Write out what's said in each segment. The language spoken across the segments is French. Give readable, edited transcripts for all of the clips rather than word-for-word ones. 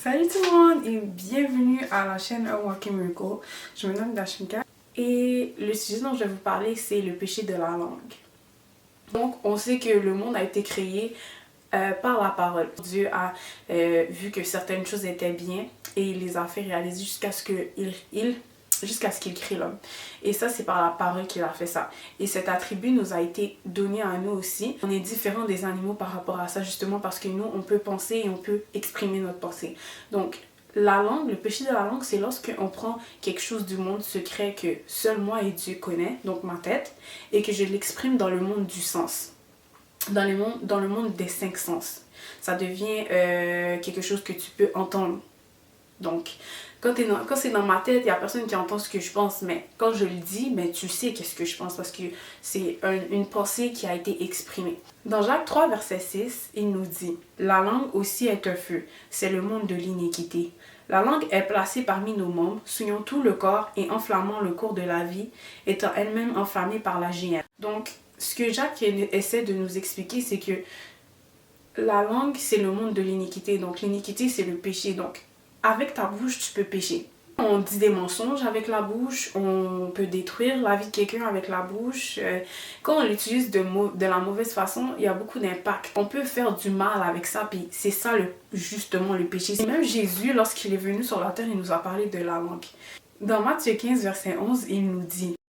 Salut tout le monde et bienvenue à la chaîne A Walking Miracle. Je me nomme Dashinka et le sujet dont je vais vous parler c'est le péché de la langue. Donc on sait que le monde a été créé par la parole. Dieu a vu que certaines choses étaient bien et il les a fait réaliser jusqu'à ce qu'il crée l'homme. Et ça, c'est par la parole qu'il a fait ça. Et cet attribut nous a été donné à nous aussi. On est différent des animaux par rapport à ça, justement parce que nous, on peut penser et on peut exprimer notre pensée. Donc, la langue, le péché de la langue, c'est lorsqu'on prend quelque chose du monde secret que seul moi et Dieu connaît, donc ma tête, et que je l'exprime dans le monde du sens. Dans le monde des 5 sens. Ça devient quelque chose que tu peux entendre. Donc, quand c'est dans ma tête, il n'y a personne qui entend ce que je pense, mais quand je le dis, ben, tu sais qu'est-ce que je pense parce que c'est une pensée qui a été exprimée. Dans Jacques 3, verset 6, il nous dit « La langue aussi est un feu, c'est le monde de l'iniquité. La langue est placée parmi nos membres, souillant tout le corps et enflammant le cours de la vie, étant elle-même enflammée par la géhenne. » Donc, ce que Jacques essaie de nous expliquer, c'est que la langue, c'est le monde de l'iniquité. Donc, l'iniquité, c'est le péché. Donc, avec ta bouche, tu peux pécher. On dit des mensonges avec la bouche, on peut détruire la vie de quelqu'un avec la bouche. Quand on l'utilise de la mauvaise façon, il y a beaucoup d'impact. On peut faire du mal avec ça, puis c'est ça justement le péché. Et même Jésus, lorsqu'il est venu sur la terre, il nous a parlé de la langue. Dans Matthieu 15, verset 11, il nous dit «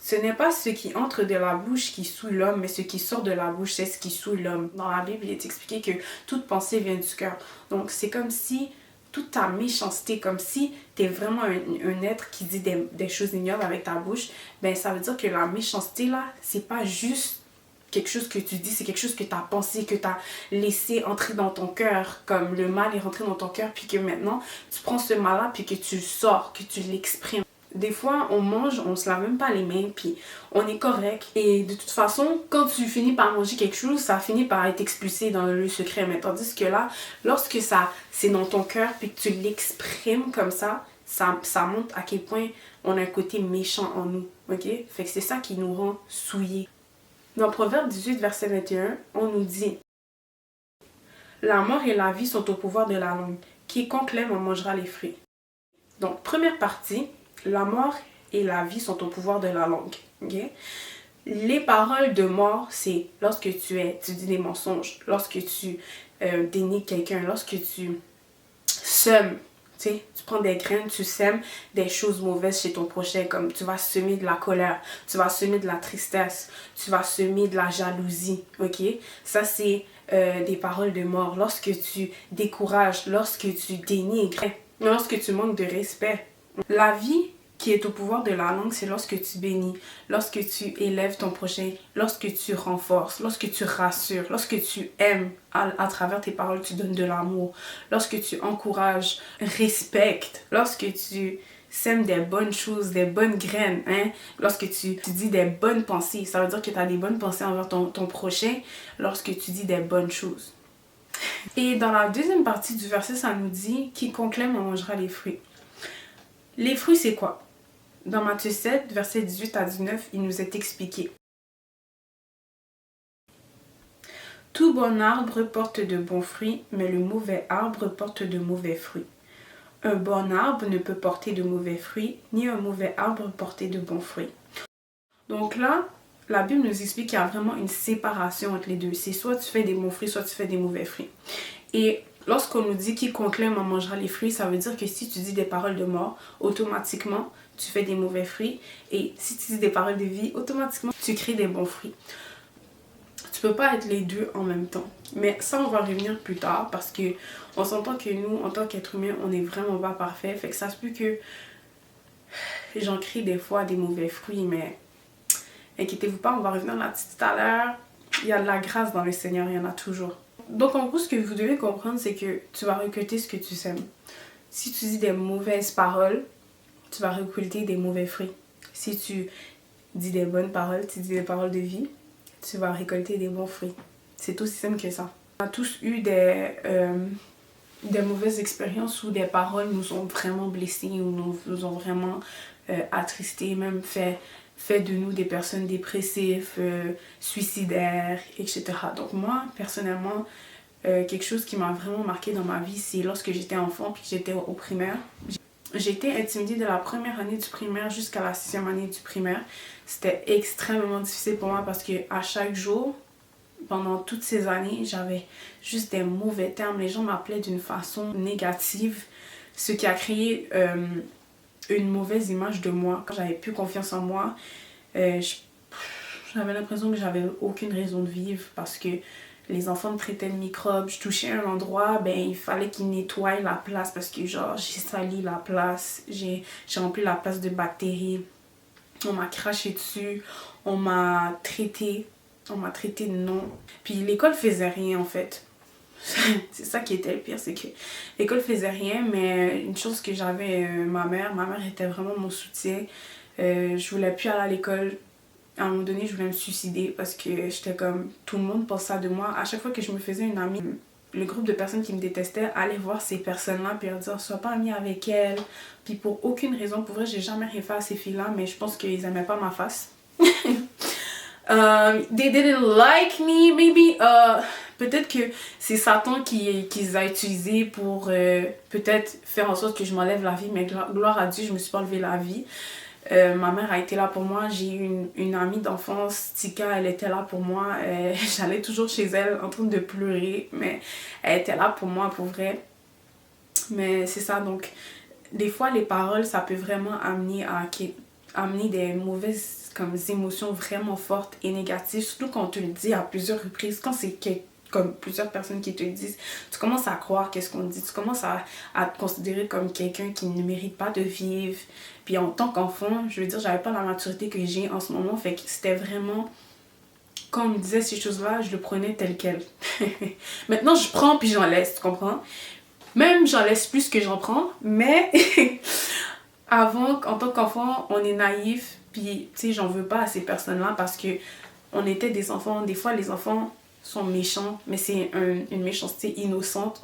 Ce n'est pas ce qui entre de la bouche qui souille l'homme, mais ce qui sort de la bouche, c'est ce qui souille l'homme. » Dans la Bible, il est expliqué que toute pensée vient du cœur. Donc, c'est comme si toute ta méchanceté, comme si tu es vraiment un être qui dit des choses ignobles avec ta bouche, ben ça veut dire que la méchanceté, là, c'est pas juste quelque chose que tu dis, c'est quelque chose que tu as pensé, que tu as laissé entrer dans ton cœur, comme le mal est rentré dans ton cœur, puis que maintenant, tu prends ce mal-là, puis que tu le sors, que tu l'exprimes. Des fois, on mange, on se lave même pas les mains, puis on est correct. Et de toute façon, quand tu finis par manger quelque chose, ça finit par être expulsé dans le lieu secret. Mais tandis que là, lorsque c'est dans ton cœur, puis que tu l'exprimes comme ça montre à quel point on a un côté méchant en nous. Ok? Fait que c'est ça qui nous rend souillés. Dans Proverbe 18, verset 21, on nous dit « La mort et la vie sont au pouvoir de la langue. Quiconque l'aime en mangera les fruits. » Donc, première partie, la mort et la vie sont au pouvoir de la langue. Okay? Les paroles de mort, c'est lorsque tu dis des mensonges, lorsque tu dénigres quelqu'un, lorsque tu sèmes, tu prends des graines, tu sèmes des choses mauvaises chez ton prochain, comme tu vas semer de la colère, tu vas semer de la tristesse, tu vas semer de la jalousie. Ok? Ça, c'est des paroles de mort. Lorsque tu décourages, lorsque tu dénigres, lorsque tu manques de respect. La vie qui est au pouvoir de la langue, c'est lorsque tu bénis, lorsque tu élèves ton prochain, lorsque tu renforces, lorsque tu rassures, lorsque tu aimes à travers tes paroles, tu donnes de l'amour, lorsque tu encourages, respectes, lorsque tu sèmes des bonnes choses, des bonnes graines, hein? Lorsque tu dis des bonnes pensées, ça veut dire que tu as des bonnes pensées envers ton prochain lorsque tu dis des bonnes choses. Et dans la deuxième partie du verset, ça nous dit « Quiconque l'aime en mangera les fruits ». Les fruits, c'est quoi? Dans Matthieu 7, versets 18 à 19, il nous est expliqué. Tout bon arbre porte de bons fruits, mais le mauvais arbre porte de mauvais fruits. Un bon arbre ne peut porter de mauvais fruits, ni un mauvais arbre porter de bons fruits. Donc là, la Bible nous explique qu'il y a vraiment une séparation entre les deux. C'est soit tu fais des bons fruits, soit tu fais des mauvais fruits. Et lorsqu'on nous dit quiconque l'aime en mangera les fruits, ça veut dire que si tu dis des paroles de mort, automatiquement, tu fais des mauvais fruits. Et si tu dis des paroles de vie, automatiquement, tu crées des bons fruits. Tu peux pas être les deux en même temps. Mais ça, on va revenir plus tard parce que on s'entend que nous, en tant qu'être humain, on n'est vraiment pas parfait. Fait que ça se peut que j'en crée des fois des mauvais fruits, mais inquiétez-vous pas, on va revenir là-dessus tout à l'heure. Il y a de la grâce dans le Seigneur, il y en a toujours. Donc en gros, ce que vous devez comprendre, c'est que tu vas récolter ce que tu sèmes. Si tu dis des mauvaises paroles, tu vas récolter des mauvais fruits. Si tu dis des bonnes paroles, tu dis des paroles de vie, tu vas récolter des bons fruits. C'est aussi simple que ça. On a tous eu des mauvaises expériences où des paroles nous ont vraiment blessés ou nous ont vraiment attristés, même fait de nous des personnes dépressives, suicidaires, etc. Donc moi, personnellement, quelque chose qui m'a vraiment marqué dans ma vie, c'est lorsque j'étais enfant puis que j'étais au primaire. J'ai été intimidée de la première année du primaire jusqu'à la 6e année du primaire. C'était extrêmement difficile pour moi parce que à chaque jour, pendant toutes ces années, j'avais juste des mauvais termes. Les gens m'appelaient d'une façon négative, ce qui a créé une mauvaise image de moi. Quand j'avais plus confiance en moi, j'avais l'impression que j'avais aucune raison de vivre parce que les enfants me traitaient de microbes. Je touchais un endroit, ben il fallait qu'ils nettoient la place parce que genre j'ai sali la place, j'ai rempli la place de bactéries. On m'a craché dessus, on m'a traité de non. Puis l'école faisait rien en fait. C'est ça qui était le pire, c'est que l'école faisait rien, mais une chose que j'avais, ma mère était vraiment mon soutien. Je voulais plus aller à l'école. À un moment donné, je voulais me suicider parce que j'étais comme, tout le monde pense ça de moi. À chaque fois que je me faisais une amie, le groupe de personnes qui me détestaient allaient voir ces personnes-là puis leur dire, sois pas amie avec elles. Puis pour aucune raison, pour vrai, j'ai jamais rien fait à ces filles-là, mais je pense qu'ils aimaient pas ma face. They didn't like me, maybe. Peut-être que c'est Satan qui les a utilisés pour peut-être faire en sorte que je m'enlève la vie, mais gloire à Dieu, je me suis pas enlevé la vie. Ma mère a été là pour moi. J'ai eu une amie d'enfance, Tika, elle était là pour moi. J'allais toujours chez elle en train de pleurer, mais elle était là pour moi, pour vrai. Mais c'est ça, donc des fois les paroles, ça peut vraiment amener des mauvaises comme émotions vraiment fortes et négatives, surtout quand on te le dit à plusieurs reprises, quand c'est comme plusieurs personnes qui te le disent, tu commences à croire qu'est-ce qu'on dit, tu commences à te considérer comme quelqu'un qui ne mérite pas de vivre. Puis en tant qu'enfant, je veux dire, j'avais pas la maturité que j'ai en ce moment, fait que c'était vraiment, quand on me disait ces choses-là, je le prenais tel quel. Maintenant, je prends puis j'en laisse, tu comprends? Même j'en laisse plus que j'en prends, mais avant, en tant qu'enfant, on est naïf, puis tu sais, j'en veux pas à ces personnes-là parce que on était des enfants. Des fois, les enfants sont méchants, mais c'est une méchanceté innocente.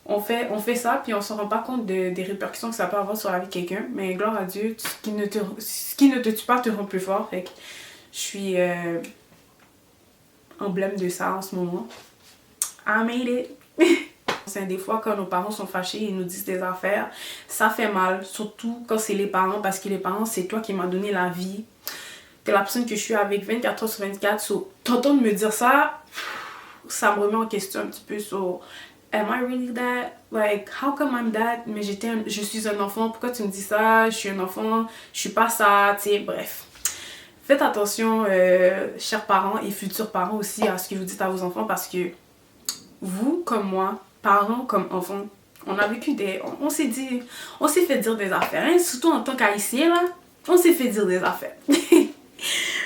On fait ça, puis on se rend pas compte des répercussions que ça peut avoir sur la vie de quelqu'un. Mais gloire à Dieu, ce qui ne te tue pas te rend plus fort. Fait que je suis emblème de ça en ce moment. I made it! Des fois, quand nos parents sont fâchés et nous disent des affaires, ça fait mal. Surtout quand c'est les parents, parce que les parents, c'est toi qui m'as donné la vie. T'es la personne que je suis avec 24 heures sur 24. So, t'entends de me dire ça, ça me remet en question un petit peu sur am I really that? Like, how come I'm that? Mais je suis un enfant, pourquoi tu me dis ça? Je suis un enfant, je suis pas ça, tu sais, bref. Faites attention, chers parents et futurs parents aussi, à ce que vous dites à vos enfants parce que vous, comme moi, parents comme enfants, on a vécu on s'est fait dire des affaires, hein? Surtout en tant qu'haïtien, là, on s'est fait dire des affaires.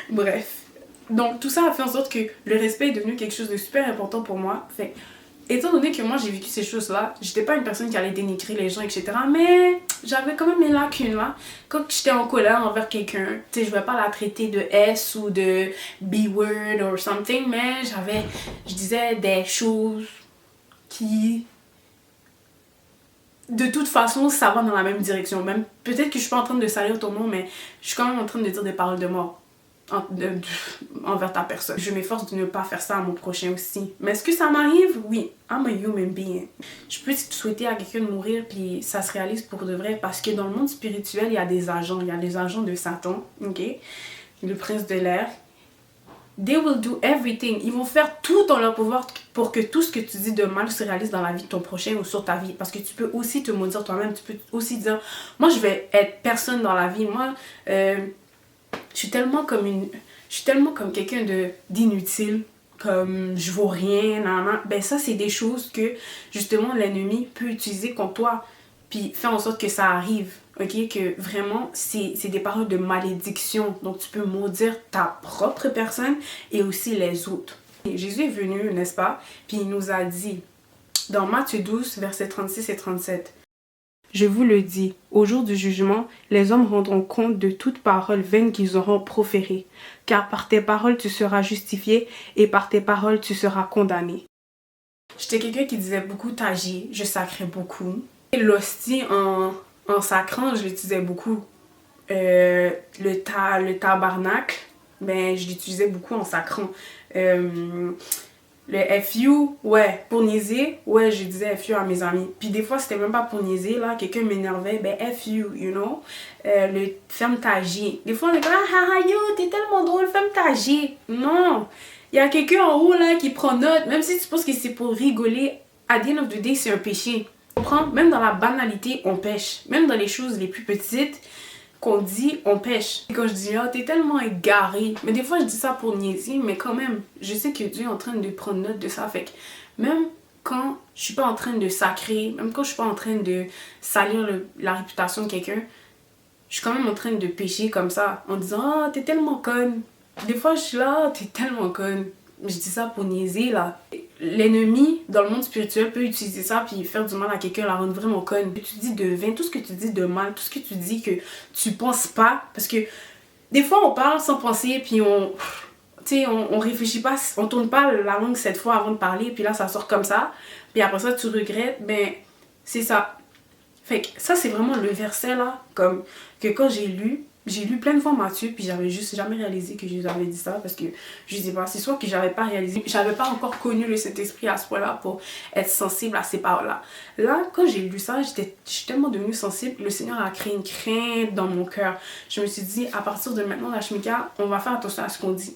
Bref. Donc tout ça a fait en sorte que le respect est devenu quelque chose de super important pour moi. Fait, étant donné que moi j'ai vécu ces choses-là, j'étais pas une personne qui allait dénigrer les gens, etc. Mais j'avais quand même mes lacunes là. Quand j'étais en colère envers quelqu'un, tu sais, je vais pas la traiter de S ou de B-word or something, mais je disais des choses qui, de toute façon, ça va dans la même direction. Même peut-être que je suis pas en train de salir ton nom, mais je suis quand même en train de dire des paroles de mort envers ta personne. Je m'efforce de ne pas faire ça à mon prochain aussi. Mais est-ce que ça m'arrive? Oui. I'm a human being. Je peux souhaiter à quelqu'un de mourir puis ça se réalise pour de vrai parce que dans le monde spirituel, il y a des agents. Il y a des agents de Satan, ok? Le prince de l'air. They will do everything. Ils vont faire tout en leur pouvoir pour que tout ce que tu dis de mal se réalise dans la vie de ton prochain ou sur ta vie. Parce que tu peux aussi te maudire toi-même. Tu peux aussi dire, moi je vais être personne dans la vie. Moi, je suis tellement comme quelqu'un d'inutile. Comme je vaux rien. Nan. Ben ça, c'est des choses que justement l'ennemi peut utiliser contre toi. Puis faire en sorte que ça arrive. Ok, que vraiment, c'est des paroles de malédiction. Donc, tu peux maudire ta propre personne et aussi les autres. Et Jésus est venu, n'est-ce pas? Puis il nous a dit, dans Matthieu 12, versets 36 et 37, « Je vous le dis, au jour du jugement, les hommes rendront compte de toute parole vaine qu'ils auront proférée. Car par tes paroles, tu seras justifié et par tes paroles, tu seras condamné. » J'étais quelqu'un qui disait beaucoup tagier, je sacrais beaucoup. Et l'hostie en sacrant, je l'utilisais beaucoup. Le tabarnak, ben, je l'utilisais beaucoup en sacrant. Le FU, ouais, pour niaiser, ouais, je disais FU à mes amis. Puis des fois, c'était même pas pour niaiser, là, quelqu'un m'énervait, ben FU, you know. Le ferme ta G. Des fois, on est comme, ah, yo, t'es tellement drôle, ferme ta G. Non, il y a quelqu'un en haut, là, qui prend note, même si tu penses que c'est pour rigoler, à the end of the day, c'est un péché. Tu comprends? Même dans la banalité, on pêche. Même dans les choses les plus petites, qu'on dit, on pêche. Et quand je dis, oh, t'es tellement égaré. Mais des fois, je dis ça pour niaiser, mais quand même, je sais que Dieu est en train de prendre note de ça. Fait que même quand je suis pas en train de sacrer, même quand je suis pas en train de salir la réputation de quelqu'un, je suis quand même en train de pécher comme ça, en disant, oh, t'es tellement conne. Des fois, je suis là, oh, t'es tellement conne. Je dis ça pour niaiser, là. L'ennemi, dans le monde spirituel, peut utiliser ça puis faire du mal à quelqu'un, la rendre vraiment conne. Tu dis de vain, tout ce que tu dis de mal, tout ce que tu dis que tu penses pas. Parce que des fois, on parle sans penser puis on réfléchit pas, on tourne pas la langue 7 fois avant de parler puis là, ça sort comme ça. Puis après ça, tu regrettes. Ben, c'est ça. Fait que ça, c'est vraiment le verset, là, comme que quand j'ai lu plein de fois Matthieu, puis j'avais juste jamais réalisé que Jésus avait dit ça, parce que je sais pas, c'est soit que j'avais pas réalisé, j'avais pas encore connu le Saint-Esprit à ce point-là pour être sensible à ces paroles-là. Là, quand j'ai lu ça, je suis tellement devenue sensible, le Seigneur a créé une crainte dans mon cœur. Je me suis dit, à partir de maintenant, la Shmika, on va faire attention à ce qu'on dit.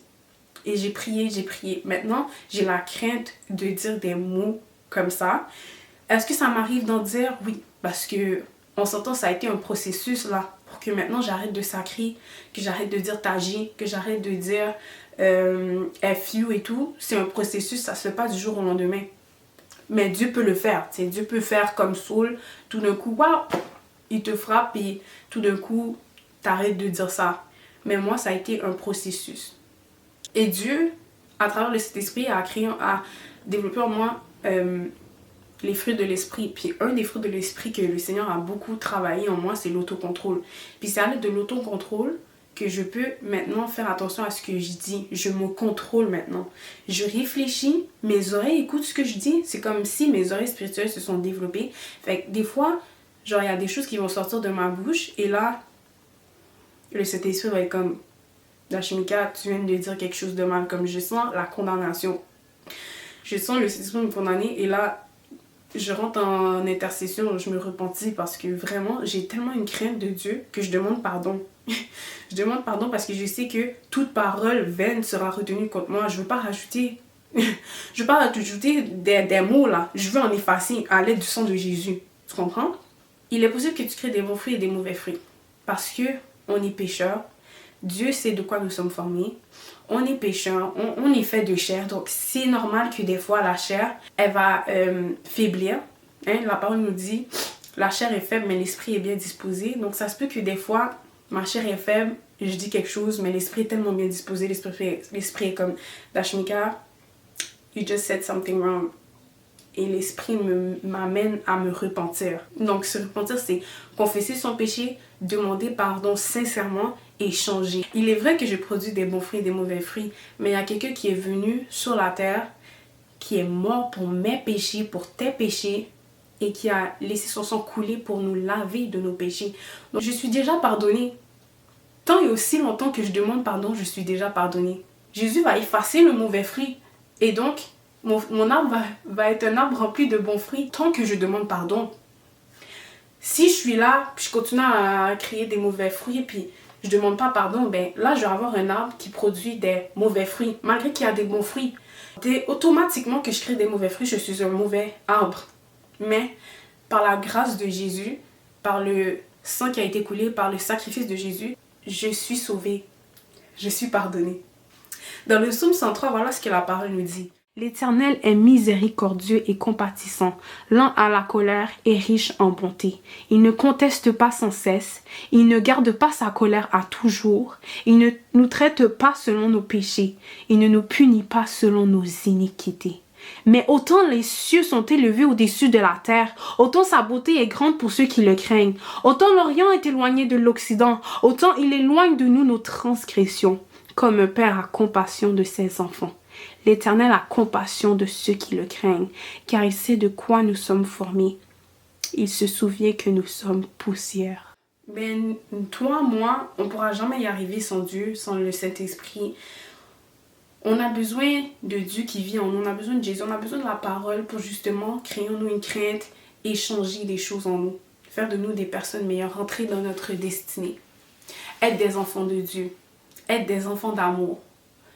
Et j'ai prié. Maintenant, j'ai la crainte de dire des mots comme ça. Est-ce que ça m'arrive d'en dire? Oui, parce que on s'entend, ça a été un processus là, pour que maintenant j'arrête de sacrer, que j'arrête de dire tagie, que j'arrête de dire FU et tout. C'est un processus, ça se fait pas du jour au lendemain. Mais Dieu peut le faire, tu sais, Dieu peut faire comme Saul, tout d'un coup, waouh, il te frappe et tout d'un coup, t'arrêtes de dire ça. Mais moi, ça a été un processus. Et Dieu, à travers le Saint-Esprit, a développé en moi les fruits de l'esprit. Puis un des fruits de l'esprit que le Seigneur a beaucoup travaillé en moi, c'est l'autocontrôle. Puis c'est à l'aide de l'autocontrôle que je peux maintenant faire attention à ce que je dis. Je me contrôle maintenant. Je réfléchis, mes oreilles écoutent ce que je dis. C'est comme si mes oreilles spirituelles se sont développées. Fait que des fois, genre il y a des choses qui vont sortir de ma bouche et là, le Saint-Esprit va être comme, Dashmika, tu viens de dire quelque chose de mal. Comme je sens la condamnation. Je sens le Saint-Esprit me condamner et là, je rentre en intercession, je me repentis parce que vraiment, j'ai tellement une crainte de Dieu que je demande pardon. Je demande pardon parce que je sais que toute parole vaine sera retenue contre moi. Je veux pas rajouter des mots là. Je veux en effacer à l'aide du sang de Jésus. Tu comprends? Il est possible que tu crées des bons fruits et des mauvais fruits. Parce que on est pécheur. Dieu sait de quoi nous sommes formés. On est pécheur, on est fait de chair. Donc, c'est normal que des fois, la chair, elle va faiblir. Hein? La parole nous dit, la chair est faible, mais l'esprit est bien disposé. Donc, ça se peut que des fois, ma chair est faible, je dis quelque chose, mais l'esprit est tellement bien disposé. L'esprit est comme, Dashmika, you just said something wrong. Et l'esprit m'amène à me repentir. Donc, se repentir, c'est confesser son péché, demander pardon sincèrement et changer. Il est vrai que je produis des bons fruits et des mauvais fruits, mais il y a quelqu'un qui est venu sur la terre, qui est mort pour mes péchés, pour tes péchés, et qui a laissé son sang couler pour nous laver de nos péchés. Donc, je suis déjà pardonnée. Tant et aussi longtemps que je demande pardon, je suis déjà pardonnée. Jésus va effacer le mauvais fruit. Et donc, mon arbre va être un arbre rempli de bons fruits tant que je demande pardon. Si je suis là, puis je continue à créer des mauvais fruits, puis je demande pas pardon, ben là, je vais avoir un arbre qui produit des mauvais fruits, malgré qu'il y a des bons fruits. C'est automatiquement que je crée des mauvais fruits, je suis un mauvais arbre. Mais par la grâce de Jésus, par le sang qui a été coulé, par le sacrifice de Jésus, je suis sauvée. Je suis pardonnée. Dans le psaume 103, voilà ce que la parole nous dit. L'Éternel est miséricordieux et compatissant, lent à la colère et riche en bonté. Il ne conteste pas sans cesse, il ne garde pas sa colère à toujours, il ne nous traite pas selon nos péchés, il ne nous punit pas selon nos iniquités. Mais autant les cieux sont élevés au-dessus de la terre, autant sa beauté est grande pour ceux qui le craignent. Autant l'Orient est éloigné de l'Occident, autant il éloigne de nous nos transgressions, comme un père a compassion de ses enfants. L'Éternel a compassion de ceux qui le craignent, car il sait de quoi nous sommes formés. Il se souvient que nous sommes poussière. Ben, toi, moi, on ne pourra jamais y arriver sans Dieu, sans le Saint-Esprit. On a besoin de Dieu qui vit en nous, on a besoin de Jésus, on a besoin de la parole pour justement créer en nous une crainte et changer des choses en nous. Faire de nous des personnes meilleures, rentrer dans notre destinée. Être des enfants de Dieu, être des enfants d'amour.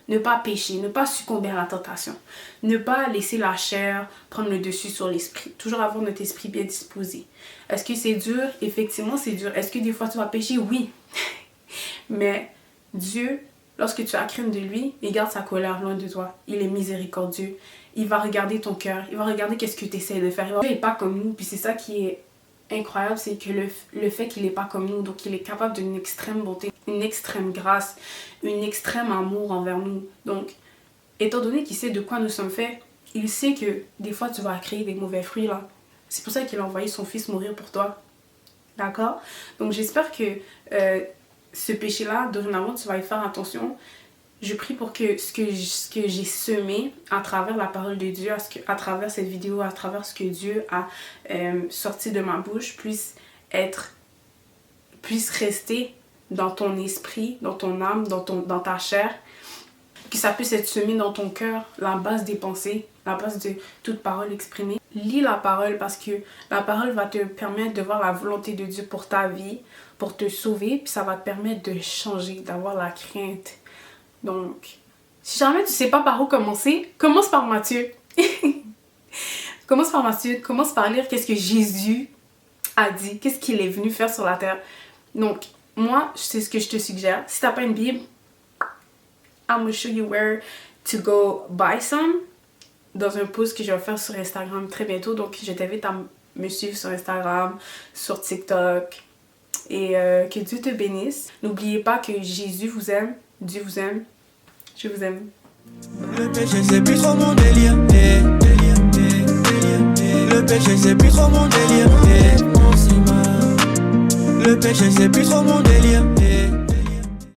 Ne pas pécher, ne pas succomber à la tentation. Ne pas laisser la chair prendre le dessus sur l'esprit. Toujours avoir notre esprit bien disposé. Est-ce que c'est dur? Effectivement, c'est dur. Est-ce que des fois tu vas pécher? Oui. Mais Dieu, lorsque tu as crainte de lui, il garde sa colère loin de toi. Il est miséricordieux. Il va regarder ton cœur. Il va regarder qu'est-ce que tu essaies de faire. Dieu n'est pas comme nous. Puis c'est ça qui est incroyable, c'est que le fait qu'il n'est pas comme nous, donc il est capable d'une extrême bonté, une extrême grâce, une extrême amour envers nous. Donc, étant donné qu'il sait de quoi nous sommes faits, il sait que des fois tu vas créer des mauvais fruits là. C'est pour ça qu'il a envoyé son fils mourir pour toi. D'accord? Donc j'espère que ce péché-là, dorénavant, tu vas y faire attention. Je prie pour que ce que j'ai semé à travers la parole de Dieu, à travers cette vidéo, à travers ce que Dieu a sorti de ma bouche, puisse rester dans ton esprit, dans ton âme, dans ta chair, que ça puisse être semé dans ton cœur, la base des pensées, la base de toute parole exprimée. Lis la parole parce que la parole va te permettre de voir la volonté de Dieu pour ta vie, pour te sauver, puis ça va te permettre de changer, d'avoir la crainte. Donc, si jamais tu sais pas par où commencer, commence par Matthieu. Commence par Matthieu, commence par lire qu'est-ce que Jésus a dit, qu'est-ce qu'il est venu faire sur la terre. Donc, moi, c'est ce que je te suggère. Si t'as pas une Bible, I'm gonna show you where to go buy some dans un post que je vais faire sur Instagram très bientôt. Donc, je t'invite à me suivre sur Instagram, sur TikTok et que Dieu te bénisse. N'oubliez pas que Jésus vous aime. Dieu vous aime, je vous aime. Le péché c'est plus trop mon délire. Le péché c'est plus trop mon délire. Le péché c'est plus trop mon délire.